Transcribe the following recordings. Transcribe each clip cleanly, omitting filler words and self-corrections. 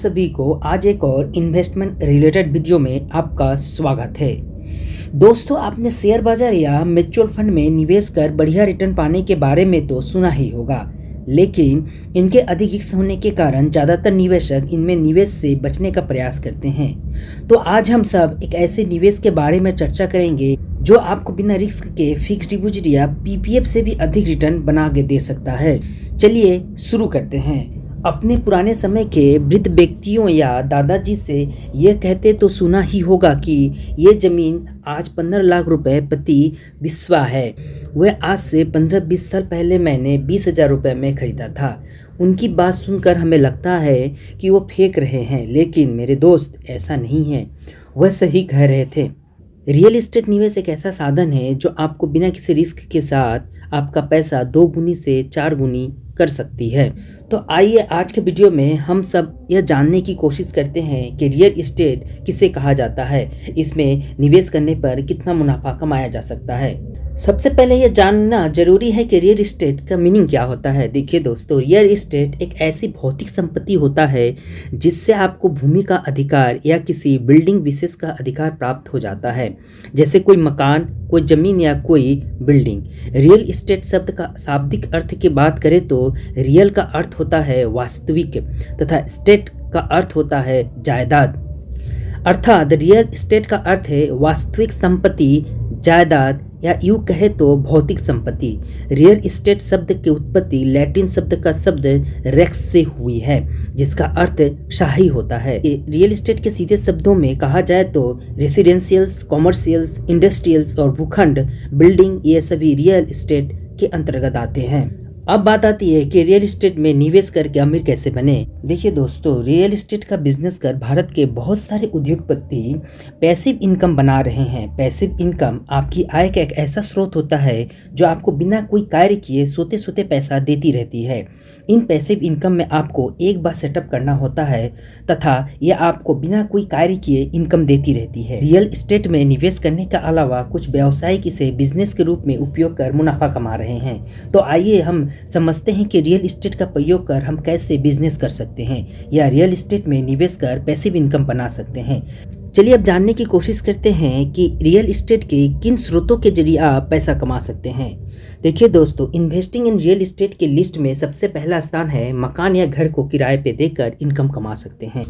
सभी को आज एक और इन्वेस्टमेंट रिलेटेड वीडियो में आपका स्वागत है। दोस्तों, आपने शेयर बाजार या म्यूचुअल फंड में निवेश कर बढ़िया रिटर्न पाने के बारे में तो सुना ही होगा, लेकिन इनके अधिक रिस्क होने के कारण ज़्यादातर निवेशक इनमें निवेश से बचने का प्रयास करते हैं। तो आज हम सब एक ऐसे निवेश के बारे में चर्चा करेंगे जो आपको बिना रिस्क के फिक्स्ड डिपॉजिट या पीपीएफ से भी अधिक रिटर्न बना के दे सकता है। चलिए शुरू करते हैं। अपने पुराने समय के वृद्ध व्यक्तियों या दादाजी से ये कहते तो सुना ही होगा कि ये ज़मीन आज 15 लाख रुपए प्रति बिस्वा है। वह आज से 15-20 साल पहले मैंने 20,000 रुपये में ख़रीदा था। उनकी बात सुनकर हमें लगता है कि वो फेंक रहे हैं, लेकिन मेरे दोस्त ऐसा नहीं है, वह सही कह रहे थे। रियल एस्टेट निवेश एक ऐसा साधन है जो आपको बिना किसी रिस्क के साथ आपका पैसा 2 गुनी से 4 गुनी कर सकती है। तो आइए आज के वीडियो में हम सब यह जानने की कोशिश करते हैं कि रियल एस्टेट किसे कहा जाता है, इसमें निवेश करने पर कितना मुनाफा कमाया जा सकता है। सबसे पहले यह जानना जरूरी है कि रियल एस्टेट का मीनिंग क्या होता है। देखिए दोस्तों, रियल एस्टेट एक ऐसी भौतिक संपत्ति होता है जिससे आपको भूमि का अधिकार या किसी बिल्डिंग विशेष का अधिकार प्राप्त हो जाता है, जैसे कोई मकान, कोई जमीन या कोई बिल्डिंग। रियल एस्टेट शब्द का शाब्दिक अर्थ की बात करें तो रियल का अर्थ होता है वास्तविक तथा एस्टेट का अर्थ होता है जायदाद। अर्थात रियल एस्टेट का अर्थ है वास्तविक संपत्ति, जायदाद या यूँ कहे तो भौतिक संपत्ति। रियल एस्टेट शब्द की उत्पत्ति लैटिन शब्द का शब्द रेक्स से हुई है, जिसका अर्थ शाही होता है। रियल एस्टेट के सीधे शब्दों में कहा जाए तो रेसिडेंशियल्स, कॉमर्शियल्स, इंडस्ट्रियल्स और भूखंड बिल्डिंग, ये सभी रियल एस्टेट के अंतर्गत आते हैं। अब बात आती है कि रियल एस्टेट में निवेश करके अमीर कैसे बने। देखिए दोस्तों, रियल एस्टेट का बिजनेस कर भारत के बहुत सारे उद्योगपति पैसिव इनकम बना रहे हैं। पैसिव इनकम आपकी आय का एक ऐसा स्रोत होता है जो आपको बिना कोई कार्य किए सोते सोते पैसा देती रहती है। इन पैसिव इनकम में आपको एक बार सेटअप करना होता है तथा यह आपको बिना कोई कार्य किए इनकम देती रहती है। रियल एस्टेट में निवेश करने के अलावा कुछ व्यवसायिक इसे बिजनेस के रूप में उपयोग कर मुनाफा कमा रहे हैं। तो आइए हम समझते हैं कि रियल एस्टेट का प्रयोग कर हम कैसे बिजनेस कर सकते हैं या रियल एस्टेट में निवेश कर पैसिव इनकम बना सकते हैं। चलिए अब जानने की कोशिश करते हैं कि रियल एस्टेट के किन स्रोतों के जरिए आप पैसा कमा सकते हैं। देखिए दोस्तों, इन्वेस्टिंग इन रियल एस्टेट की लिस्ट में सबसे पहला स्थान है मकान या घर को किराए पे देकर इनकम कमा सकते हैं।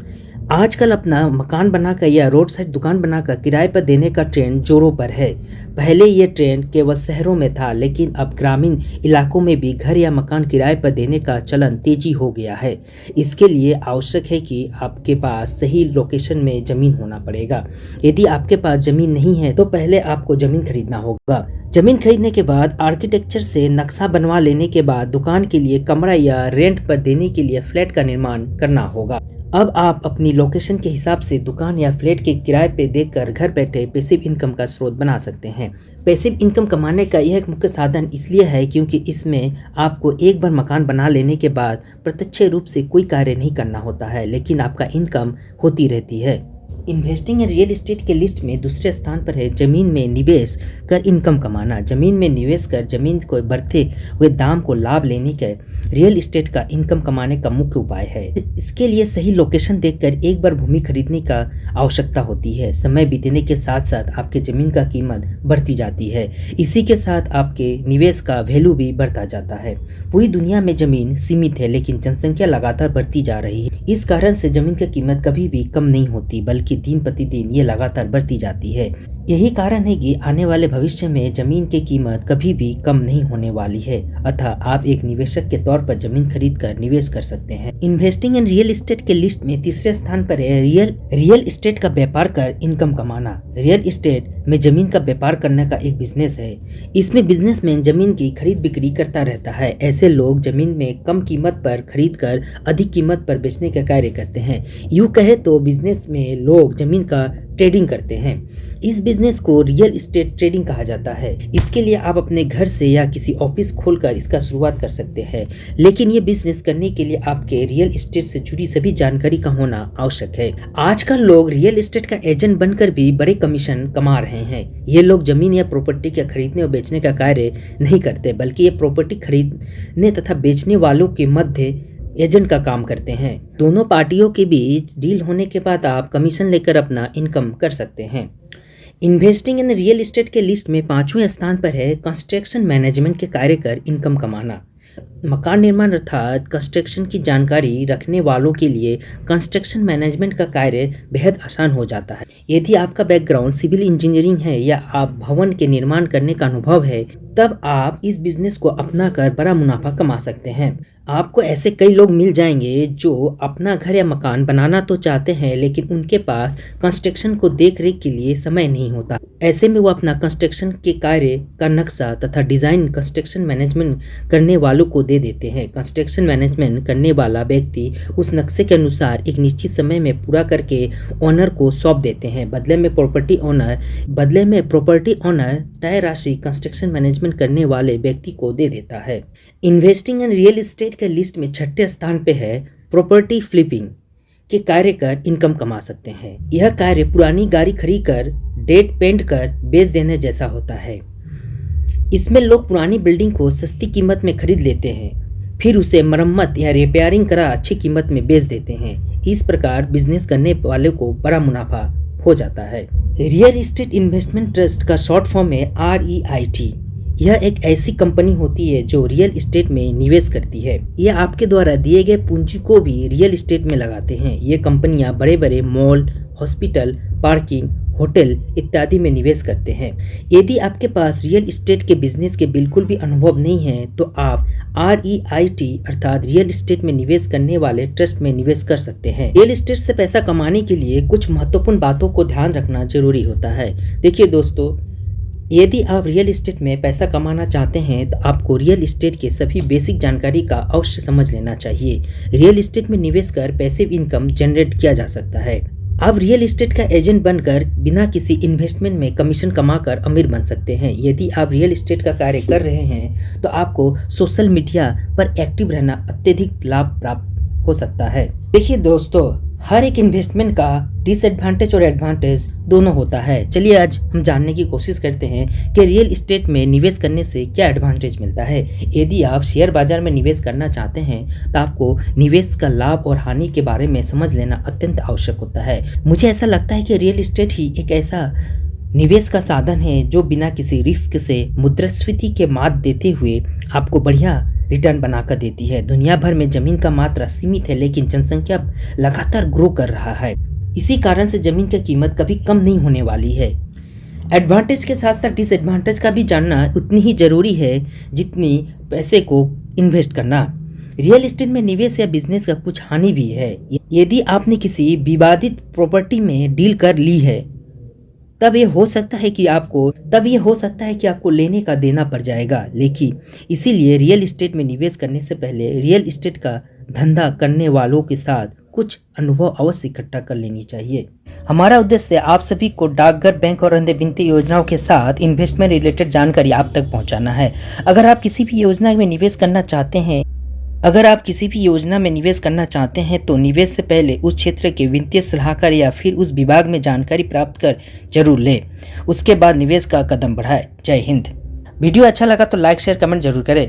आजकल अपना मकान बनाकर या रोड साइड दुकान बनाकर किराए पर देने का ट्रेंड जोरों पर है। पहले ये ट्रेंड केवल शहरों में था, लेकिन अब ग्रामीण इलाकों में भी घर या मकान किराए पर देने का चलन तेजी हो गया है। इसके लिए आवश्यक है कि आपके पास सही लोकेशन में ज़मीन होना पड़ेगा। यदि आपके पास ज़मीन नहीं है तो पहले आपको ज़मीन खरीदना होगा। ज़मीन खरीदने के बाद आर्किटेक्चर से नक्शा बनवा लेने के बाद दुकान के लिए कमरा या रेंट पर देने के लिए फ्लैट का निर्माण करना होगा। अब आप अपनी लोकेशन के हिसाब से दुकान या फ्लैट के किराए पे देकर घर बैठे पैसिव इनकम का स्रोत बना सकते हैं। पैसिव इनकम कमाने का यह एक मुख्य साधन इसलिए है क्योंकि इसमें आपको एक बार मकान बना लेने के बाद प्रत्यक्ष रूप से कोई कार्य नहीं करना होता है, लेकिन आपका इनकम होती रहती है। इन्वेस्टिंग इन रियल एस्टेट के लिस्ट में दूसरे स्थान पर है जमीन में निवेश कर इनकम कमाना। जमीन में निवेश कर जमीन को बढ़ते हुए दाम को लाभ लेने का रियल एस्टेट का इनकम कमाने का मुख्य उपाय है। इसके लिए सही लोकेशन देखकर एक बार भूमि खरीदने का आवश्यकता होती है। समय बीतने के साथ साथ आपके जमीन का कीमत बढ़ती जाती है। इसी के साथ आपके निवेश का वैल्यू भी बढ़ता जाता है। पूरी दुनिया में जमीन सीमित है, लेकिन जनसंख्या लगातार बढ़ती जा रही है। इस कारण से जमीन की कीमत कभी भी कम नहीं होती, बल्कि दिन प्रतिदिन ये लगातार बढ़ती जाती है। यही कारण है कि आने वाले भविष्य में जमीन की कीमत कभी भी कम नहीं होने वाली है। अतः आप एक निवेशक के तौर पर जमीन खरीद कर निवेश कर सकते हैं। इन्वेस्टिंग इन रियल एस्टेट के लिस्ट में तीसरे स्थान पर है रियल एस्टेट का व्यापार कर इनकम कमाना। रियल एस्टेट में जमीन का व्यापार करने का एक बिजनेस है। इसमें बिजनेसमैन जमीन की खरीद बिक्री करता रहता है। ऐसे लोग जमीन में कम कीमत पर खरीद कर अधिक कीमत पर बेचने का कार्य करते हैं। यूँ कहे तो बिजनेस में लोग जमीन का ट्रेडिंग करते हैं। इस बिजनेस को रियल एस्टेट ट्रेडिंग कहा जाता है। इसके लिए आप अपने घर से या किसी ऑफिस खोलकर इसका शुरुआत कर सकते हैं, लेकिन ये बिजनेस करने के लिए आपके रियल एस्टेट से जुड़ी सभी जानकारी का होना आवश्यक है। आजकल लोग रियल एस्टेट का एजेंट बनकर भी बड़े कमीशन कमा रहे हैं। ये लोग जमीन या प्रॉपर्टी के खरीदने और बेचने का कार्य नहीं करते, बल्कि ये प्रॉपर्टी खरीदने तथा बेचने वालों के मध्य एजेंट का काम करते हैं। दोनों पार्टियों के बीच डील होने के बाद आप कमीशन लेकर अपना इनकम कर सकते हैं। इन्वेस्टिंग इन रियल एस्टेट के लिस्ट में 5वें स्थान पर है कंस्ट्रक्शन मैनेजमेंट के कार्य कर इनकम कमाना। मकान निर्माण अर्थात कंस्ट्रक्शन की जानकारी रखने वालों के लिए कंस्ट्रक्शन मैनेजमेंट का कार्य बेहद आसान हो जाता है। यदि आपका बैकग्राउंड सिविल इंजीनियरिंग है या आप भवन के निर्माण करने का अनुभव है, तब आप इस बिजनेस को अपना कर बड़ा मुनाफा कमा सकते हैं। आपको ऐसे कई लोग मिल जाएंगे जो अपना घर या मकान बनाना तो चाहते हैं, लेकिन उनके पास कंस्ट्रक्शन को देख रेख के लिए समय नहीं होता। ऐसे में वो अपना कंस्ट्रक्शन के कार्य का नक्शा तथा डिज़ाइन कंस्ट्रक्शन मैनेजमेंट करने वालों को दे देते हैं। कंस्ट्रक्शन मैनेजमेंट करने वाला व्यक्ति उस नक्शे के अनुसार एक निश्चित समय में पूरा करके ओनर को सौंप देते हैं। बदले में प्रॉपर्टी ओनर तय राशि कंस्ट्रक्शन मैनेजमेंट करने वाले व्यक्ति को दे देता है। इन्वेस्टिंग इन रियल एस्टेट के लिस्ट में 6ठे स्थान पे है प्रॉपर्टी फ्लिपिंग के कार्य कर इनकम कमा सकते हैं। यह कार्य पुरानी गाड़ी खरीद कर डेट पेंट कर बेच देने जैसा होता है। इसमें लोग पुरानी बिल्डिंग को सस्ती कीमत में खरीद लेते हैं, फिर उसे मरम्मत या रिपेयरिंग करा अच्छी कीमत में बेच देते हैं। इस प्रकार बिजनेस करने वाले को बड़ा मुनाफा हो जाता है। रियल एस्टेट इन्वेस्टमेंट ट्रस्ट का शॉर्ट फॉर्म है REIT। यह एक ऐसी कंपनी होती है जो रियल एस्टेट में निवेश करती है। यह आपके द्वारा दिए गए पूंजी को भी रियल एस्टेट में लगाते हैं। ये कंपनियां बड़े बड़े मॉल, हॉस्पिटल, पार्किंग, होटल इत्यादि में निवेश करते हैं। यदि आपके पास रियल एस्टेट के बिजनेस के बिल्कुल भी अनुभव नहीं है, तो आप REIT अर्थात रियल एस्टेट में निवेश करने वाले ट्रस्ट में निवेश कर सकते हैं। रियल एस्टेट से पैसा कमाने के लिए कुछ महत्वपूर्ण बातों को ध्यान रखना जरूरी होता है। देखिए दोस्तों, यदि आप रियल एस्टेट में पैसा कमाना चाहते हैं तो आपको रियल एस्टेट के सभी बेसिक जानकारी का अवश्य समझ लेना चाहिए। रियल एस्टेट में निवेश कर पैसिव इनकम जनरेट किया जा सकता है। आप रियल एस्टेट का एजेंट बनकर बिना किसी इन्वेस्टमेंट में कमीशन कमाकर अमीर बन सकते हैं। यदि आप रियल एस्टेट का कार्य कर रहे हैं तो आपको सोशल मीडिया पर एक्टिव रहना अत्यधिक लाभ प्राप्त हो सकता है। देखिए दोस्तों, हर एक इन्वेस्टमेंट का डिसएडवांटेज और एडवांटेज दोनों होता है। चलिए आज हम जानने की कोशिश करते हैं कि रियल एस्टेट में निवेश करने से क्या एडवांटेज मिलता है। यदि आप शेयर बाजार में निवेश करना चाहते हैं तो आपको निवेश का लाभ और हानि के बारे में समझ लेना अत्यंत आवश्यक होता है। मुझे ऐसा लगता है कि रियल एस्टेट ही एक ऐसा निवेश का साधन है जो बिना किसी रिस्क से मुद्रास्फीति के मात देते हुए आपको बढ़िया रिटर्न बनाकर देती है। दुनिया भर में जमीन का मात्रा सीमित है, लेकिन जनसंख्या लगातार ग्रो कर रहा है। इसी कारण से जमीन की कीमत कभी कम नहीं होने वाली है। एडवांटेज के साथ साथ डिसएडवांटेज का भी जानना उतनी ही जरूरी है जितनी पैसे को इन्वेस्ट करना। रियल एस्टेट में निवेश या बिजनेस का कुछ हानि भी है। यदि आपने किसी विवादित प्रॉपर्टी में डील कर ली है, तब ये हो सकता है कि आपको लेने का देना पड़ जाएगा। लेकिन इसीलिए रियल एस्टेट में निवेश करने से पहले रियल एस्टेट का धंधा करने वालों के साथ कुछ अनुभव अवश्य इकट्ठा कर लेनी चाहिए। हमारा उद्देश्य आप सभी को डाकघर, बैंक और अन्य वित्तीय योजनाओं के साथ इन्वेस्टमेंट रिलेटेड जानकारी आप तक पहुंचाना है। अगर आप किसी भी योजना में निवेश करना चाहते हैं तो निवेश से पहले उस क्षेत्र के वित्तीय सलाहकार या फिर उस विभाग में जानकारी प्राप्त कर जरूर लें। उसके बाद निवेश का कदम बढ़ाएं। जय हिंद। वीडियो अच्छा लगा तो लाइक, शेयर, कमेंट जरूर करें।